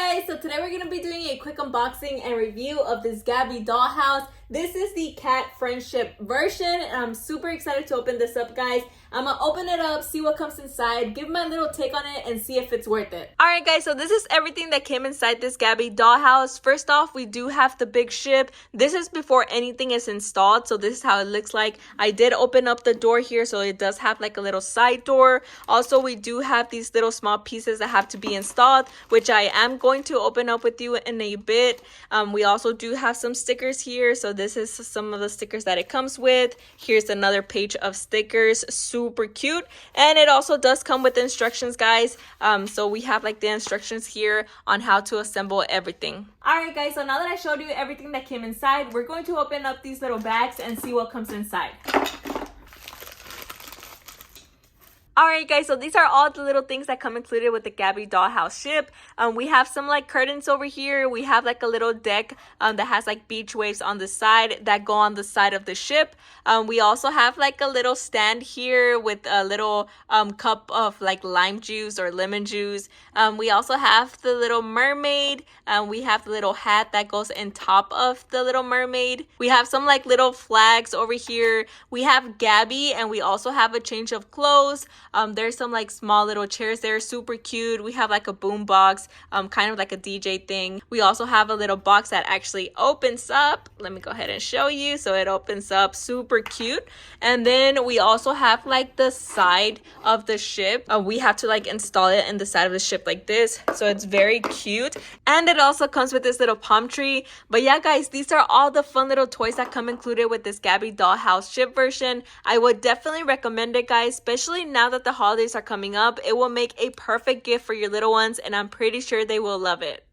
Guys, so today we're going to be doing a quick unboxing and review of this Gabby dollhouse. This is the cat friendship version and I'm super excited to open this up, guys. I'm gonna open it up, see what comes inside, give my little take on it, and see if it's worth it. Alright guys, so this is everything that came inside this Gabby dollhouse. First off, we do have the big ship. This is before anything is installed, so this is how it looks like. I did open up the door here, so it does have like a little side door. Also, we do have these little small pieces that have to be installed, which I am going to open up with you in a bit. We also do have some stickers here, so this is some of the stickers that it comes with. Here's another page of stickers, super cute, and it also does come with instructions, guys. So we have like the instructions here on how to assemble everything. Alright guys, so now that I showed you everything that came inside, we're going to open up these little bags and see what comes inside. Alright guys, so these are all the little things that come included with the Gabby dollhouse ship. We have some like curtains over here. We have like a little deck that has like beach waves on the side that go on the side of the ship. We also have like a little stand here with a little cup of like lime juice or lemon juice. We also have the little mermaid. We have the little hat that goes in top of the little mermaid. We have some like little flags over here. We have Gabby, and we also have a change of clothes. There's some like small little chairs there, super cute. We have like a boom box, kind of like a DJ thing. We also have a little box that actually opens up. Let me go ahead and show you. So it opens up, super cute. And then we also have like the side of the ship. We have to like install it in the side of the ship like this. So it's very cute. And it also comes with this little palm tree. But yeah, guys, these are all the fun little toys that come included with this Gabby dollhouse ship version. I would definitely recommend it, guys, especially now that the holidays are coming up. It will make a perfect gift for your little ones, and I'm pretty sure they will love it.